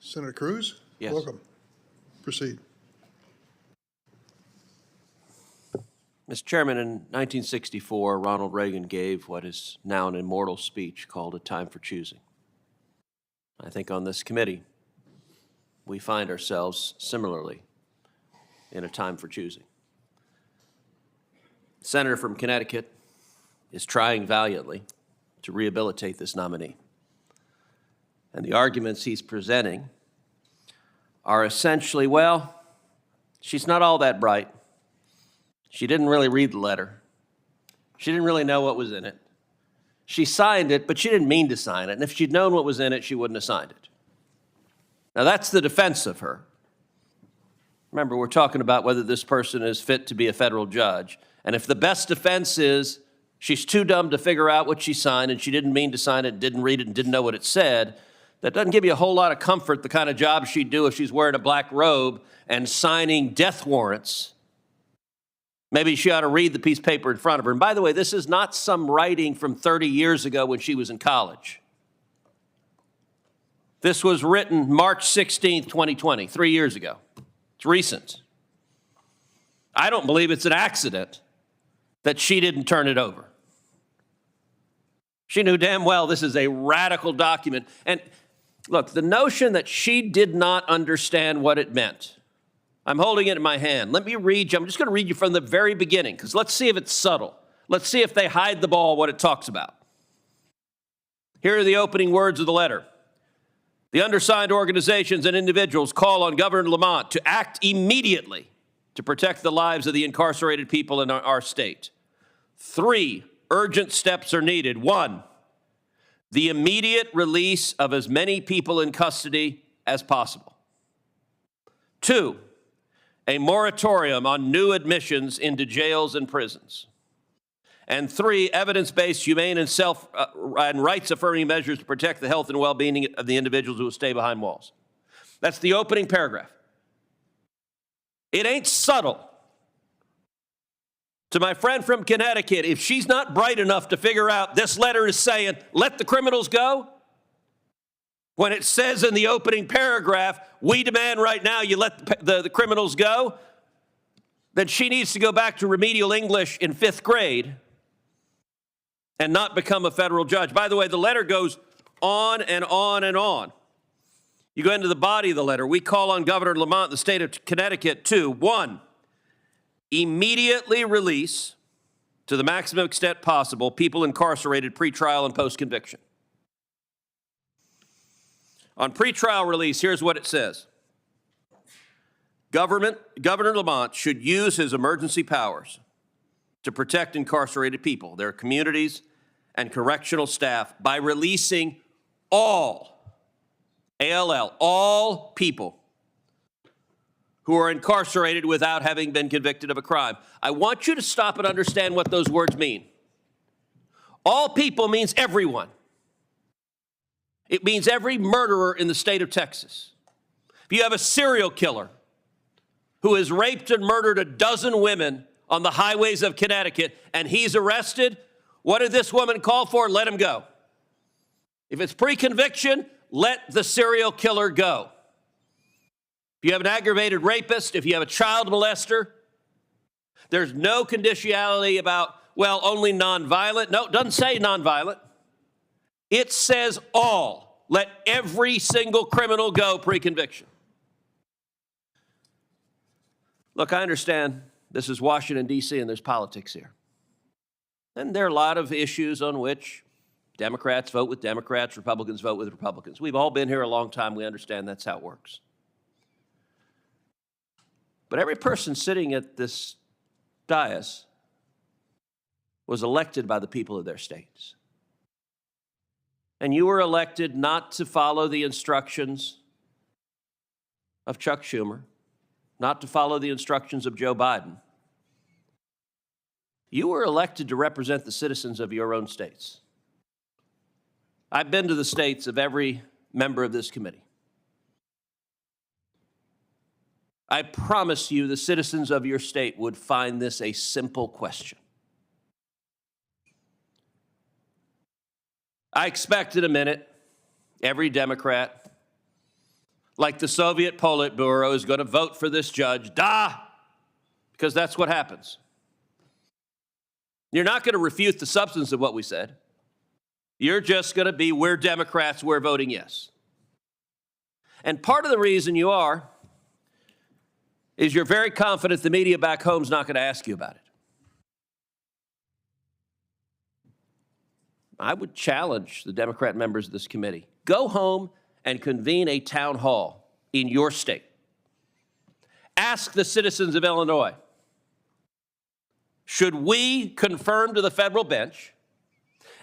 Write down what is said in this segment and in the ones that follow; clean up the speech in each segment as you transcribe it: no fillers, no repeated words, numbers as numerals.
Senator Cruz? Yes. Welcome. Proceed. Mr. Chairman, in 1964, Ronald Reagan gave what is now an immortal speech called A Time for Choosing. I think on this committee, we find ourselves similarly in a time for choosing. The senator from Connecticut is trying valiantly to rehabilitate this nominee. And the arguments he's presenting are essentially, well, she's not all that bright. She didn't really read the letter. She didn't really know what was in it. She signed it, but she didn't mean to sign it. And if she'd known what was in it, she wouldn't have signed it. Now, that's the defense of her. Remember, we're talking about whether this person is fit to be a federal judge. And if the best defense is she's too dumb to figure out what she signed and she didn't mean to sign it, didn't read it, and didn't know what it said, that doesn't give you a whole lot of comfort, the kind of job she'd do if she's wearing a black robe and signing death warrants. Maybe she ought to read the piece of paper in front of her. And by the way, this is not some writing from 30 years ago when she was in college. This was written March 16th, 2020, 3 years ago. It's recent. I don't believe it's an accident that she didn't turn it over. She knew damn well this is a radical document. And look, the notion that she did not understand what it meant, I'm holding it in my hand. Let me read you. I'm just going to read you from the very beginning, because let's see if it's subtle. Let's see if they hide the ball, what it talks about. Here are the opening words of the letter. The undersigned organizations and individuals call on Governor Lamont to act immediately to protect the lives of the incarcerated people in our state. 3 urgent steps are needed. 1, the immediate release of as many people in custody as possible. 2, a moratorium on new admissions into jails and prisons. And 3, evidence-based, humane, and rights-affirming measures to protect the health and well-being of the individuals who will stay behind walls. That's the opening paragraph. It ain't subtle. To my friend from Connecticut, if she's not bright enough to figure out this letter is saying, let the criminals go, when it says in the opening paragraph, we demand right now you let the criminals go, then she needs to go back to remedial English in 5th grade and not become a federal judge. By the way, the letter goes on and on and on. You go into the body of the letter. We call on Governor Lamont in the state of Connecticut to, 1, immediately release, to the maximum extent possible, people incarcerated pre-trial and post-conviction. On pre-trial release, here's what it says. Governor Lamont should use his emergency powers to protect incarcerated people, their communities, and correctional staff by releasing all, A-L-L, all people who are incarcerated without having been convicted of a crime. I want you to stop and understand what those words mean. All people means everyone. It means every murderer in the state of Texas. If you have a serial killer who has raped and murdered a dozen women on the highways of Connecticut and he's arrested, what did this woman call for? Let him go. If it's pre-conviction, let the serial killer go. If you have an aggravated rapist, if you have a child molester, there's no conditionality about, well, only nonviolent. No, it doesn't say nonviolent. It says all. Let every single criminal go pre-conviction. Look, I understand this is Washington, D.C., and there's politics here. And there are a lot of issues on which Democrats vote with Democrats, Republicans vote with Republicans. We've all been here a long time. We understand that's how it works. But every person sitting at this dais was elected by the people of their states. And you were elected not to follow the instructions of Chuck Schumer, not to follow the instructions of Joe Biden. You were elected to represent the citizens of your own states. I've been to the states of every member of this committee. I promise you the citizens of your state would find this a simple question. I expect in a minute every Democrat like the Soviet Politburo is going to vote for this judge. Because that's what happens. You're not going to refute the substance of what we said. You're just going to be, we're Democrats, we're voting yes. And part of the reason you are is you're very confident the media back home is not going to ask you about it. I would challenge the Democrat members of this committee. Go home and convene a town hall in your state. Ask the citizens of Illinois, should we confirm to the federal bench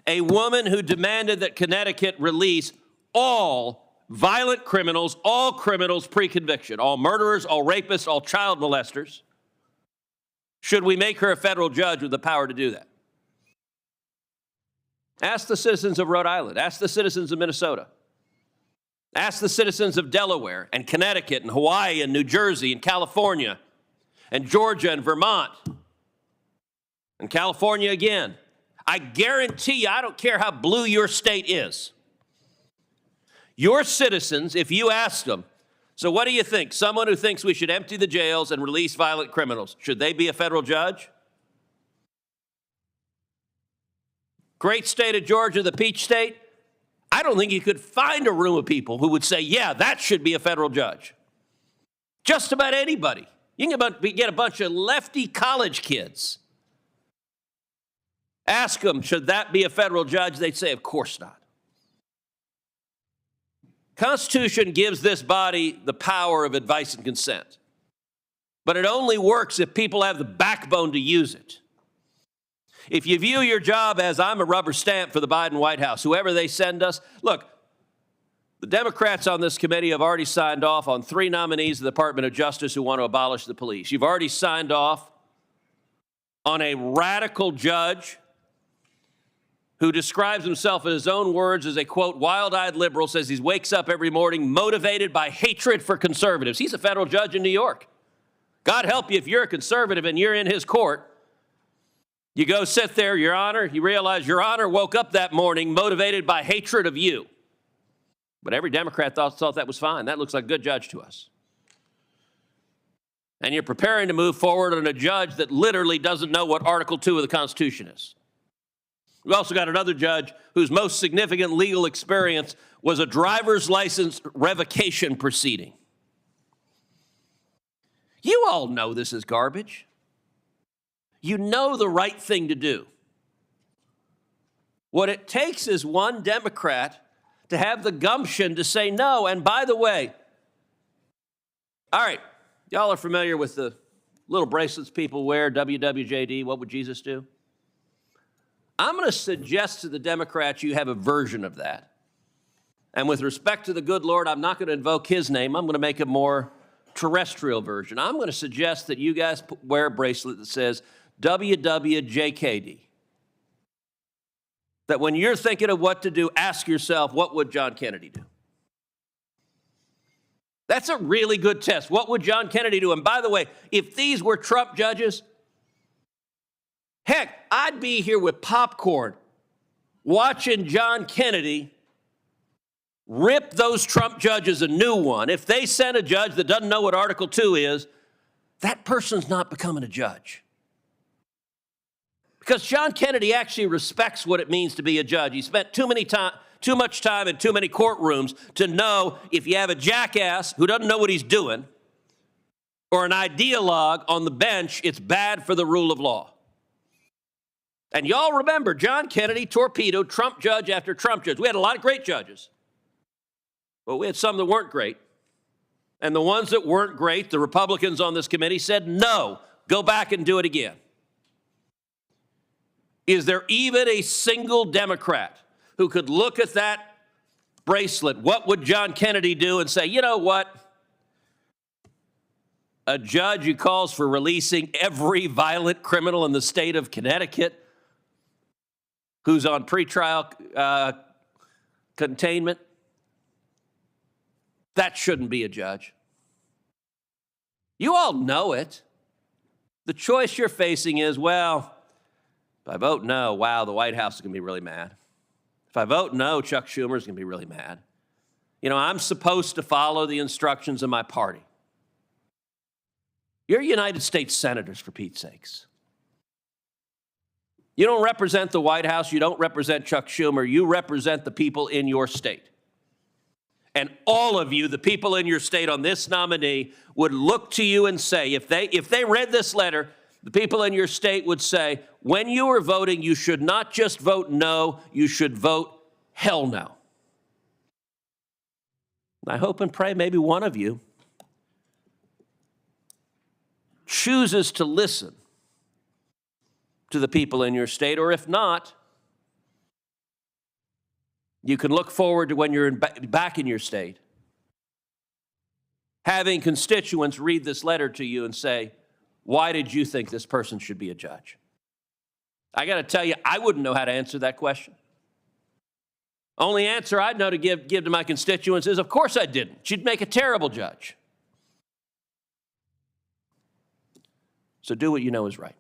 a woman who demanded that Connecticut release all violent criminals, all criminals pre-conviction, all murderers, all rapists, all child molesters? Should we make her a federal judge with the power to do that? Ask the citizens of Rhode Island. Ask the citizens of Minnesota. Ask the citizens of Delaware and Connecticut and Hawaii and New Jersey and California and Georgia and Vermont and California again. I guarantee you, I don't care how blue your state is. Your citizens, if you ask them, so what do you think? Someone who thinks we should empty the jails and release violent criminals, should they be a federal judge? Great state of Georgia, the Peach State. I don't think you could find a room of people who would say, yeah, that should be a federal judge. Just about anybody. You can get a bunch of lefty college kids. Ask them, should that be a federal judge? They'd say, of course not. Constitution gives this body the power of advice and consent. But it only works if people have the backbone to use it. If you view your job as I'm a rubber stamp for the Biden White House, whoever they send us, look, the Democrats on this committee have already signed off on 3 nominees of the Department of Justice who want to abolish the police. You've already signed off on a radical judge who describes himself in his own words as a, quote, wild-eyed liberal, says he wakes up every morning motivated by hatred for conservatives. He's a federal judge in New York. God help you if you're a conservative and you're in his court. You go sit there, Your Honor, you realize Your Honor woke up that morning motivated by hatred of you. But every Democrat thought that was fine. That looks like a good judge to us. And you're preparing to move forward on a judge that literally doesn't know what Article 2 of the Constitution is. We also got another judge whose most significant legal experience was a driver's license revocation proceeding. You all know this is garbage. You know the right thing to do. What it takes is one Democrat to have the gumption to say no. And by the way, all right, y'all are familiar with the little bracelets people wear, WWJD, what would Jesus do? I'm going to suggest to the Democrats you have a version of that. And with respect to the good Lord, I'm not going to invoke his name. I'm going to make a more terrestrial version. I'm going to suggest that you guys wear a bracelet that says WWJKD. That when you're thinking of what to do, ask yourself, what would John Kennedy do? That's a really good test. What would John Kennedy do? And by the way, if these were Trump judges, heck, I'd be here with popcorn watching John Kennedy rip those Trump judges a new one. If they sent a judge that doesn't know what Article 2 is, that person's not becoming a judge. Because John Kennedy actually respects what it means to be a judge. He spent too much time in too many courtrooms to know if you have a jackass who doesn't know what he's doing or an ideologue on the bench, it's bad for the rule of law. And y'all remember, John Kennedy torpedoed Trump judge after Trump judge. We had a lot of great judges, but we had some that weren't great. And the ones that weren't great, the Republicans on this committee said, no, go back and do it again. Is there even a single Democrat who could look at that bracelet, what would John Kennedy do, and say, you know what? A judge who calls for releasing every violent criminal in the state of Connecticut who's on pretrial containment, that shouldn't be a judge. You all know it. The choice you're facing is, well, if I vote no, wow, the White House is going to be really mad. If I vote no, Chuck Schumer is going to be really mad. I'm supposed to follow the instructions of my party. You're United States senators, for Pete's sakes. You don't represent the White House. You don't represent Chuck Schumer. You represent the people in your state. And all of you, the people in your state on this nominee, would look to you and say, if they read this letter, the people in your state would say, when you are voting, you should not just vote no, you should vote hell no. I hope and pray maybe one of you chooses to listen to the people in your state, or if not, you can look forward to when you're back in your state, having constituents read this letter to you and say, why did you think this person should be a judge? I got to tell you, I wouldn't know how to answer that question. Only answer I'd know to give to my constituents is, of course I didn't. She'd make a terrible judge. So do what you know is right.